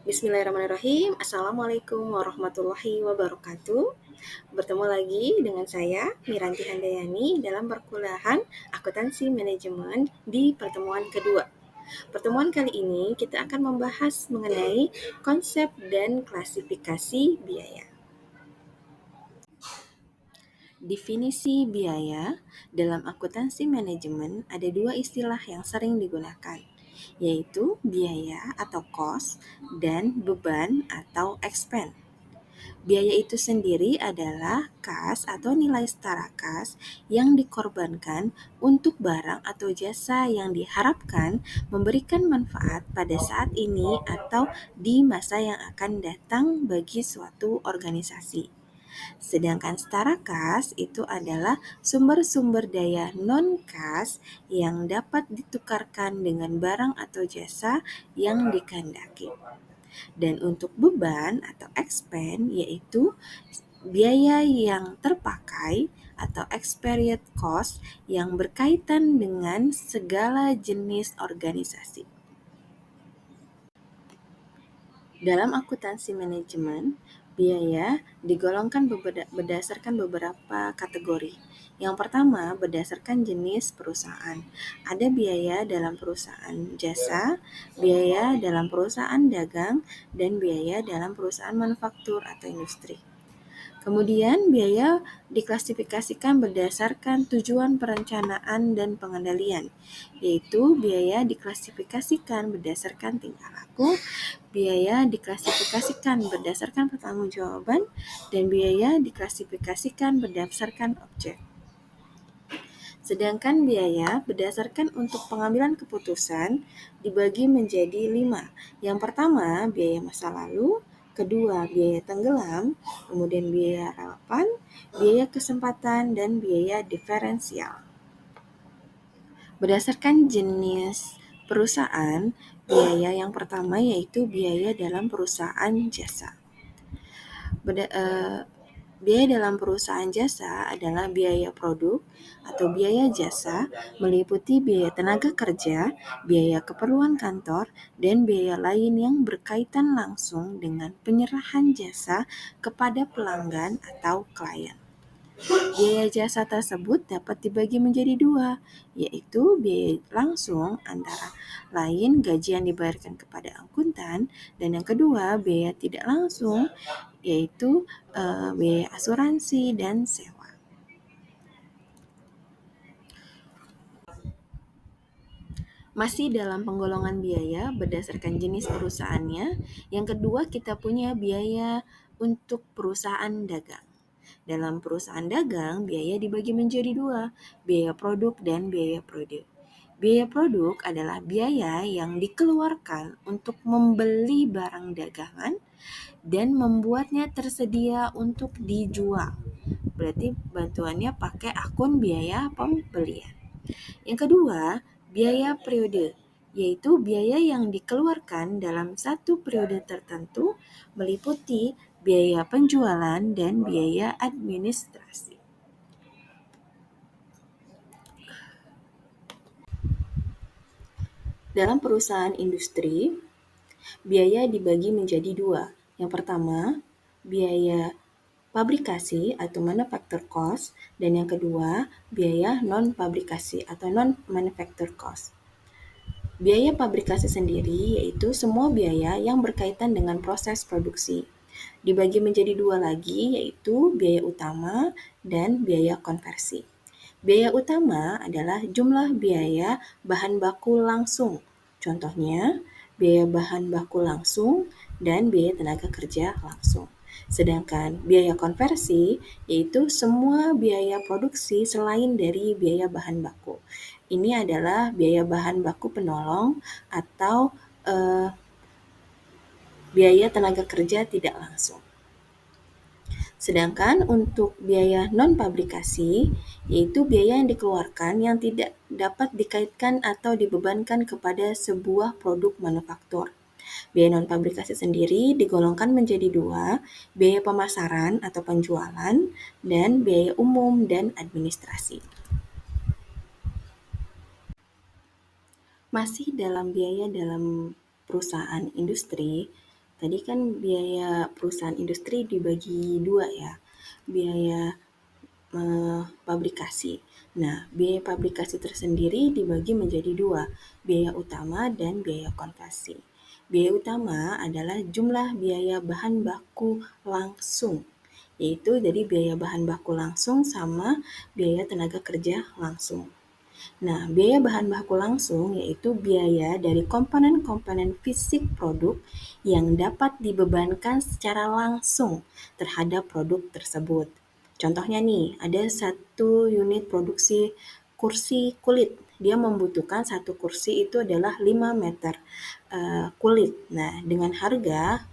Bismillahirrahmanirrahim. Assalamualaikum warahmatullahi wabarakatuh. Bertemu lagi dengan saya, Miranti Handayani, dalam perkuliahan Akuntansi Manajemen di pertemuan kedua. Pertemuan kali ini kita akan membahas mengenai konsep dan klasifikasi biaya. Definisi biaya dalam akuntansi manajemen ada dua istilah yang sering digunakan, yaitu biaya atau cost dan beban atau expense. Biaya itu sendiri adalah kas atau nilai setara kas yang dikorbankan untuk barang atau jasa yang diharapkan memberikan manfaat pada saat ini atau di masa yang akan datang bagi suatu organisasi. Sedangkan setara kas itu adalah sumber-sumber daya non-kas yang dapat ditukarkan dengan barang atau jasa yang dikehendaki. Dan untuk beban atau expense yaitu biaya yang terpakai atau experienced cost yang berkaitan dengan segala jenis organisasi. Dalam akuntansi manajemen, biaya digolongkan berdasarkan beberapa kategori. Yang pertama, berdasarkan jenis perusahaan. Ada biaya dalam perusahaan jasa, biaya dalam perusahaan dagang, dan biaya dalam perusahaan manufaktur atau industri. Kemudian, biaya diklasifikasikan berdasarkan tujuan perencanaan dan pengendalian, yaitu biaya diklasifikasikan berdasarkan tingkah laku, biaya diklasifikasikan berdasarkan pertanggungjawaban, dan biaya diklasifikasikan berdasarkan objek. Sedangkan biaya berdasarkan untuk pengambilan keputusan dibagi menjadi 5. Yang pertama, biaya masa lalu, kedua, biaya tenggelam, kemudian biaya relevan, biaya kesempatan, dan biaya diferensial. Berdasarkan jenis perusahaan, biaya yang pertama yaitu biaya dalam perusahaan jasa. Biaya dalam perusahaan jasa adalah biaya produk atau biaya jasa, meliputi biaya tenaga kerja, biaya keperluan kantor, dan biaya lain yang berkaitan langsung dengan penyerahan jasa kepada pelanggan atau klien. Biaya jasa tersebut dapat dibagi menjadi 2, yaitu biaya langsung antara lain gaji yang dibayarkan kepada akuntan, dan yang kedua biaya tidak langsung yaitu biaya asuransi dan sewa. Masih dalam penggolongan biaya berdasarkan jenis perusahaannya, yang kedua kita punya biaya untuk perusahaan dagang. Dalam perusahaan dagang, biaya dibagi menjadi 2, biaya produk dan biaya produk. Biaya produk adalah biaya yang dikeluarkan untuk membeli barang dagangan dan membuatnya tersedia untuk dijual. Berarti bantuannya pakai akun biaya pembelian. Yang kedua, biaya periode, yaitu biaya yang dikeluarkan dalam satu periode tertentu, meliputi biaya penjualan dan biaya administrasi. Dalam perusahaan industri, biaya dibagi menjadi 2. Yang pertama, biaya pabrikasi atau manufacture cost, dan yang kedua, biaya non-pabrikasi atau non-manufacture cost. Biaya pabrikasi sendiri yaitu semua biaya yang berkaitan dengan proses produksi. Dibagi menjadi 2 lagi, yaitu biaya utama dan biaya konversi. Biaya utama adalah jumlah biaya bahan baku langsung. Contohnya, biaya bahan baku langsung dan biaya tenaga kerja langsung. Sedangkan biaya konversi yaitu semua biaya produksi selain dari biaya bahan baku. Ini adalah biaya bahan baku penolong atau biaya tenaga kerja tidak langsung. Sedangkan untuk biaya non-pabrikasi, yaitu biaya yang dikeluarkan yang tidak dapat dikaitkan atau dibebankan kepada sebuah produk manufaktur. Biaya non-pabrikasi sendiri digolongkan menjadi 2, biaya pemasaran atau penjualan, dan biaya umum dan administrasi. Masih dalam biaya dalam perusahaan industri, Tadi kan biaya perusahaan industri dibagi dua ya, biaya pabrikasi. Nah, biaya pabrikasi tersendiri dibagi menjadi dua, biaya utama dan biaya konversi. Biaya utama adalah jumlah biaya bahan baku langsung, yaitu jadi biaya bahan baku langsung sama biaya tenaga kerja langsung. Nah, biaya bahan baku langsung yaitu biaya dari komponen-komponen fisik produk yang dapat dibebankan secara langsung terhadap produk tersebut. Contohnya nih, ada satu unit produksi kursi kulit. Dia membutuhkan satu kursi itu adalah 5 meter kulit. Nah, dengan harga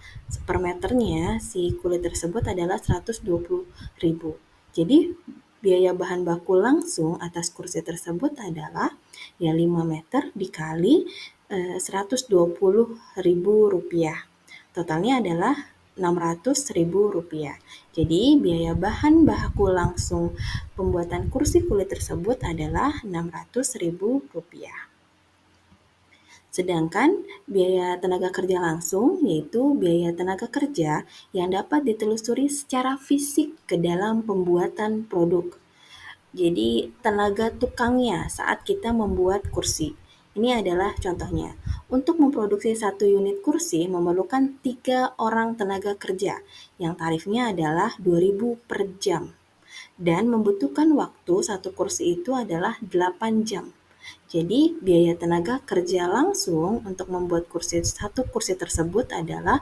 per meternya si kulit tersebut adalah 120.000. Jadi biaya bahan baku langsung atas kursi tersebut adalah ya 5 meter dikali 120.000 rupiah. Totalnya adalah 600.000 rupiah. Jadi biaya bahan baku langsung pembuatan kursi kulit tersebut adalah 600.000 rupiah. Sedangkan biaya tenaga kerja langsung yaitu biaya tenaga kerja yang dapat ditelusuri secara fisik ke dalam pembuatan produk. Jadi tenaga tukangnya saat kita membuat kursi. Ini adalah contohnya. Untuk memproduksi satu unit kursi memerlukan 3 orang tenaga kerja yang tarifnya adalah 2.000 per jam. Dan membutuhkan waktu satu kursi itu adalah 8 jam. Jadi biaya tenaga kerja langsung untuk membuat satu kursi tersebut adalah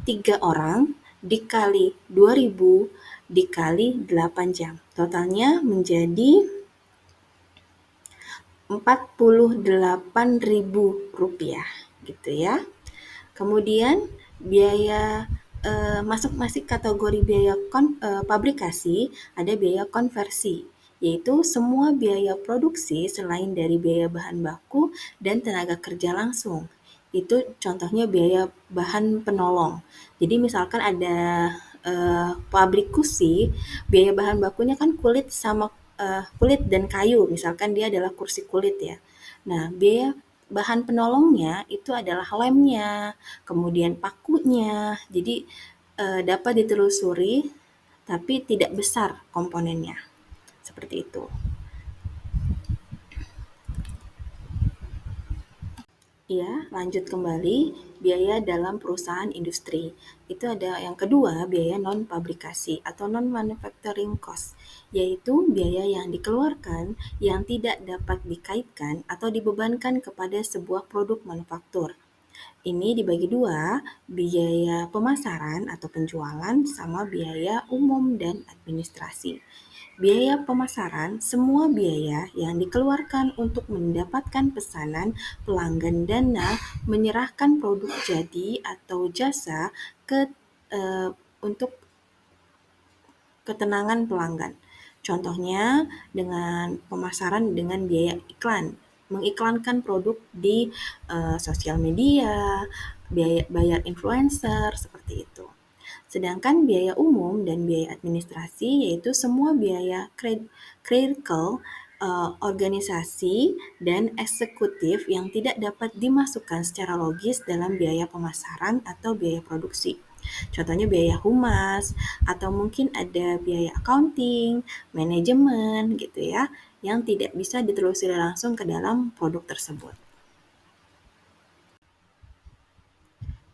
3 orang dikali 2.000 dikali 8 jam. Totalnya menjadi 48.000 rupiah gitu ya. Kemudian biaya masuk kategori biaya pabrikasi, ada biaya konversi, yaitu semua biaya produksi selain dari biaya bahan baku dan tenaga kerja langsung. Itu contohnya biaya bahan penolong. Jadi misalkan ada pabrik kursi, biaya bahan bakunya kan kulit dan kayu, misalkan dia adalah kursi kulit ya. Nah, biaya bahan penolongnya itu adalah lemnya, kemudian pakunya. Jadi dapat ditelusuri tapi tidak besar komponennya. Seperti itu. Ya, lanjut kembali, biaya dalam perusahaan industri. Itu ada yang kedua, biaya non-pabrikasi atau non-manufacturing cost, yaitu biaya yang dikeluarkan yang tidak dapat dikaitkan atau dibebankan kepada sebuah produk manufaktur. Ini dibagi dua, biaya pemasaran atau penjualan sama biaya umum dan administrasi. Biaya pemasaran, semua biaya yang dikeluarkan untuk mendapatkan pesanan pelanggan dana menyerahkan produk jadi atau jasa ke untuk ketenangan pelanggan. Contohnya dengan pemasaran dengan biaya iklan, mengiklankan produk di sosial media, biaya bayar influencer, seperti itu. Sedangkan biaya umum dan biaya administrasi yaitu semua biaya clerical, organisasi, dan eksekutif yang tidak dapat dimasukkan secara logis dalam biaya pemasaran atau biaya produksi. Contohnya biaya humas, atau mungkin ada biaya accounting, manajemen gitu ya, yang tidak bisa ditelusuri langsung ke dalam produk tersebut.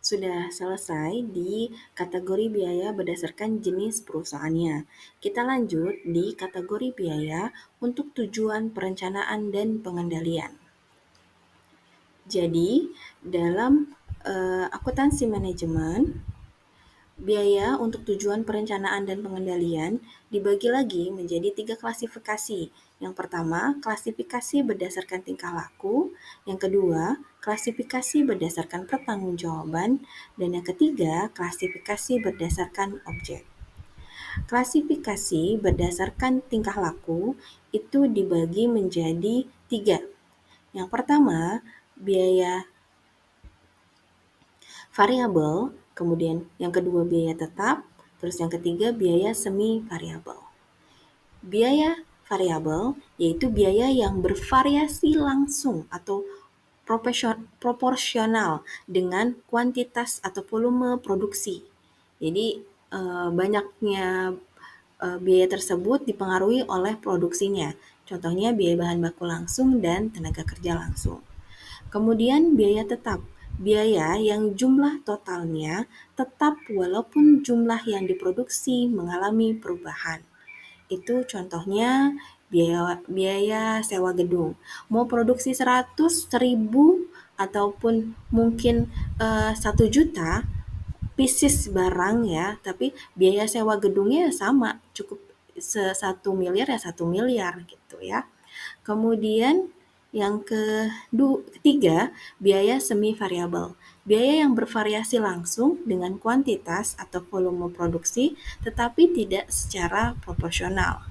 Sudah selesai di kategori biaya berdasarkan jenis perusahaannya. Kita lanjut di kategori biaya untuk tujuan perencanaan dan pengendalian. Jadi, dalam akuntansi manajemen, biaya untuk tujuan perencanaan dan pengendalian dibagi lagi menjadi 3 klasifikasi. Yang pertama, klasifikasi berdasarkan tingkah laku. Yang kedua, klasifikasi berdasarkan pertanggungjawaban. Dan yang ketiga, klasifikasi berdasarkan objek. Klasifikasi berdasarkan tingkah laku itu dibagi menjadi 3. Yang pertama, biaya variabel, kemudian yang kedua biaya tetap, terus yang ketiga biaya semi variabel. Biaya variabel yaitu biaya yang bervariasi langsung atau proporsional dengan kuantitas atau volume produksi. Jadi banyaknya biaya tersebut dipengaruhi oleh produksinya. Contohnya biaya bahan baku langsung dan tenaga kerja langsung. Kemudian biaya tetap, biaya yang jumlah totalnya tetap walaupun jumlah yang diproduksi mengalami perubahan. Itu contohnya biaya biaya sewa gedung. Mau produksi 100, 1000 ataupun mungkin 1 juta pieces barang ya, tapi biaya sewa gedungnya sama, cukup 1 miliar ya 1 miliar gitu ya. Kemudian yang ketiga, biaya semi variabel. Biaya yang bervariasi langsung dengan kuantitas atau volume produksi tetapi tidak secara proporsional.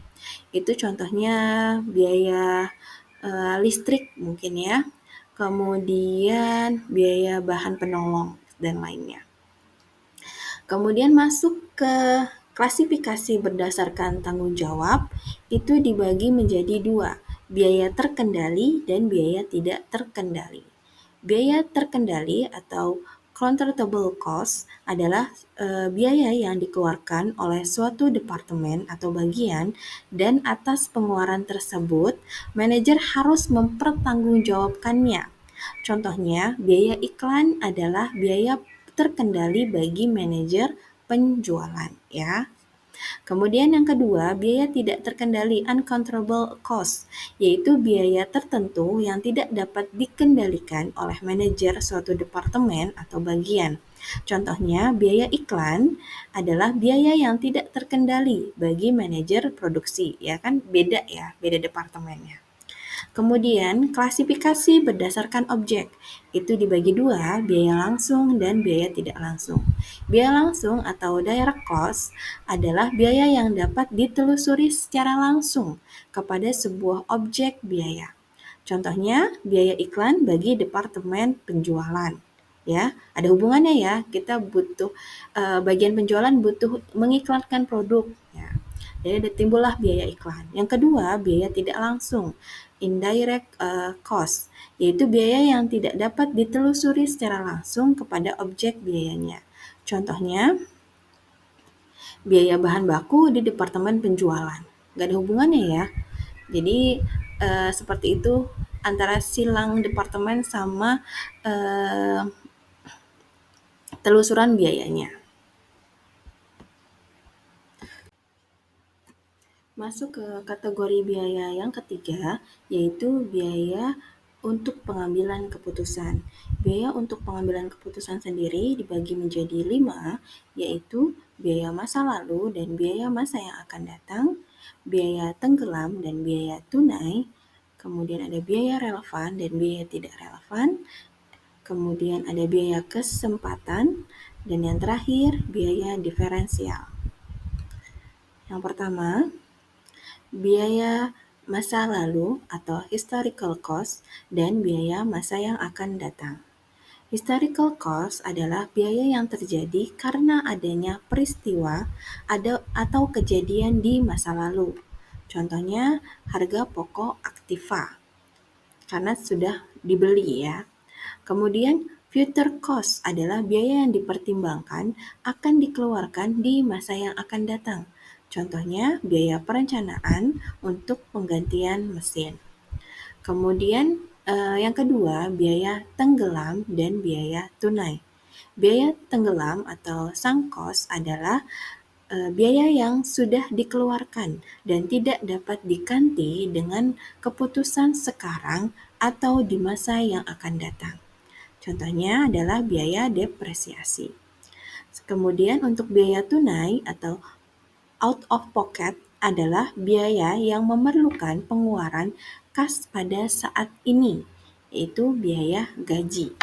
Itu contohnya biaya listrik mungkin ya. Kemudian biaya bahan penolong dan lainnya. Kemudian masuk ke klasifikasi berdasarkan tanggung jawab, itu dibagi menjadi dua, biaya terkendali dan biaya tidak terkendali. Biaya terkendali atau controllable cost adalah biaya yang dikeluarkan oleh suatu departemen atau bagian dan atas pengeluaran tersebut, manajer harus mempertanggungjawabkannya. Contohnya, biaya iklan adalah biaya terkendali bagi manajer penjualan ya. Kemudian yang kedua, biaya tidak terkendali uncontrollable cost, yaitu biaya tertentu yang tidak dapat dikendalikan oleh manajer suatu departemen atau bagian. Contohnya, biaya iklan adalah biaya yang tidak terkendali bagi manajer produksi, ya kan beda ya, beda departemennya. Kemudian, klasifikasi berdasarkan objek. Itu dibagi dua, biaya langsung dan biaya tidak langsung. Biaya langsung atau direct cost adalah biaya yang dapat ditelusuri secara langsung kepada sebuah objek biaya. Contohnya, biaya iklan bagi departemen penjualan. Ya, ada hubungannya ya. Kita butuh bagian penjualan butuh mengiklankan produk. Ya. Jadi timbullah biaya iklan. Yang kedua, biaya tidak langsung, indirect cost, yaitu biaya yang tidak dapat ditelusuri secara langsung kepada objek biayanya. Contohnya, biaya bahan baku di departemen penjualan. Gak ada hubungannya ya. Jadi seperti itu antara silang departemen sama telusuran biayanya. Masuk ke kategori biaya yang ketiga, yaitu biaya untuk pengambilan keputusan. Biaya untuk pengambilan keputusan sendiri dibagi menjadi 5, yaitu biaya masa lalu dan biaya masa yang akan datang, biaya tenggelam dan biaya tunai, kemudian ada biaya relevan dan biaya tidak relevan, kemudian ada biaya kesempatan, dan yang terakhir biaya diferensial. Yang pertama, biaya masa lalu atau historical cost dan biaya masa yang akan datang. Historical cost adalah biaya yang terjadi karena adanya peristiwa atau kejadian di masa lalu. Contohnya harga pokok aktiva karena sudah dibeli ya. Kemudian future cost adalah biaya yang dipertimbangkan akan dikeluarkan di masa yang akan datang. Contohnya biaya perencanaan untuk penggantian mesin. Kemudian yang kedua, biaya tenggelam dan biaya tunai. Biaya tenggelam atau sunk cost adalah biaya yang sudah dikeluarkan dan tidak dapat diganti dengan keputusan sekarang atau di masa yang akan datang. Contohnya adalah biaya depresiasi. Kemudian untuk biaya tunai atau out of pocket adalah biaya yang memerlukan pengeluaran kas pada saat ini, yaitu biaya gaji.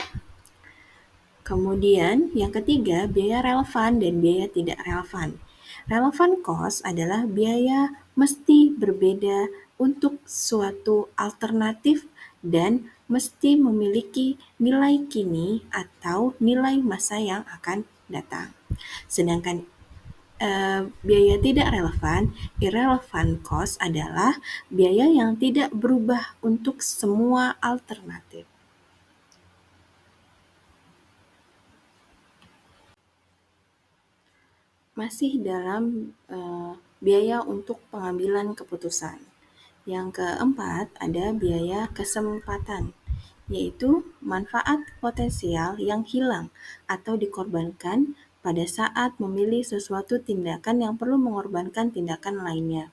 Kemudian yang ketiga, biaya relevan dan biaya tidak relevan. Relevan cost adalah biaya mesti berbeda untuk suatu alternatif dan mesti memiliki nilai kini atau nilai masa yang akan datang. Sedangkan biaya tidak relevan, irrelevant cost adalah biaya yang tidak berubah untuk semua alternatif. masih dalam biaya untuk pengambilan keputusan. Yang keempat, ada biaya kesempatan, yaitu manfaat potensial yang hilang atau dikorbankan pada saat memilih sesuatu tindakan yang perlu mengorbankan tindakan lainnya.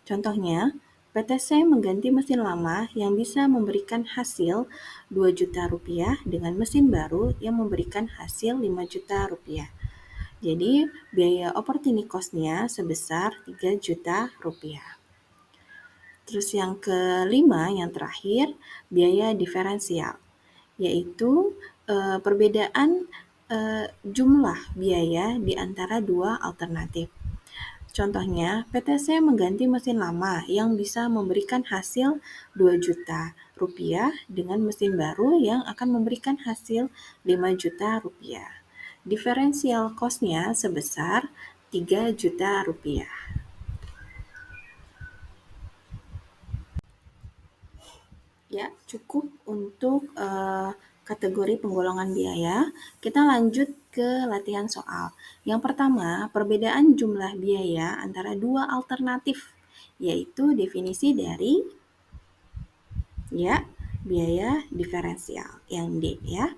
Contohnya, PTC mengganti mesin lama yang bisa memberikan hasil 2 juta rupiah dengan mesin baru yang memberikan hasil 5 juta rupiah. Jadi, biaya opportunity cost-nya sebesar 3 juta rupiah. Terus yang kelima, yang terakhir, biaya diferensial, yaitu perbedaan jumlah biaya di antara dua alternatif. Contohnya, PTC mengganti mesin lama yang bisa memberikan hasil 2 juta rupiah dengan mesin baru yang akan memberikan hasil 5 juta rupiah. Diferensial cost-nya sebesar 3 juta rupiah. Ya, cukup untuk kategori penggolongan biaya. Kita lanjut ke latihan soal. Yang pertama, perbedaan jumlah biaya antara dua alternatif, yaitu definisi dari biaya diferensial, yang D ya.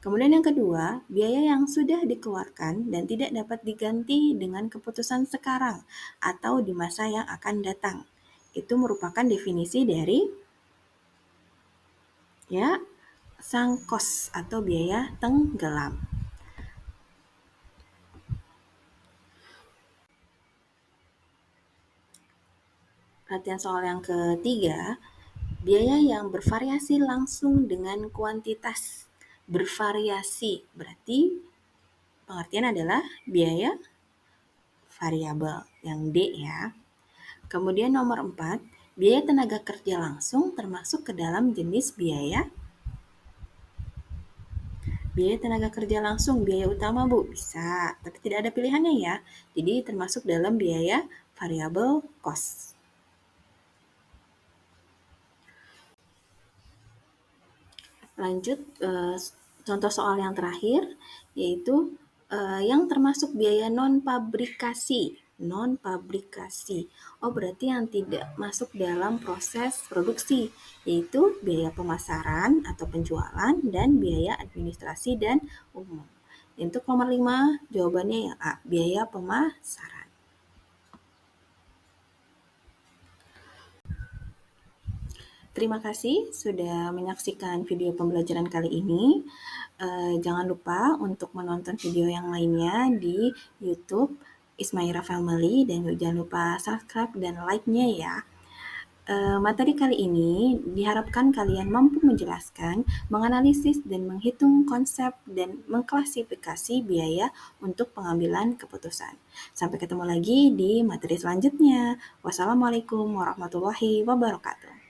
Kemudian yang kedua, biaya yang sudah dikeluarkan dan tidak dapat diganti dengan keputusan sekarang atau di masa yang akan datang. Itu merupakan definisi dari sunk cost atau biaya tenggelam. Latihan soal yang ketiga, biaya yang bervariasi langsung dengan kuantitas. Bervariasi berarti pengertian adalah biaya variabel, yang D ya. Kemudian nomor 4, biaya tenaga kerja langsung termasuk ke dalam jenis biaya tenaga kerja langsung, biaya utama Bu, bisa, tapi tidak ada pilihannya ya. Jadi termasuk dalam biaya variable cost. Lanjut contoh soal yang terakhir, yaitu yang termasuk biaya non-pabrikasi. Non-pabrikasi. Oh, berarti yang tidak masuk dalam proses produksi, yaitu biaya pemasaran atau penjualan dan biaya administrasi dan umum. Untuk nomor 5, jawabannya yang A, biaya pemasaran. Terima kasih sudah menyaksikan video pembelajaran kali ini. Jangan lupa untuk menonton video yang lainnya di YouTube Ismaira Family dan jangan lupa subscribe dan like-nya ya. Materi kali ini diharapkan kalian mampu menjelaskan, menganalisis, dan menghitung konsep dan mengklasifikasi biaya untuk pengambilan keputusan. Sampai ketemu lagi di materi selanjutnya. Wassalamualaikum warahmatullahi wabarakatuh.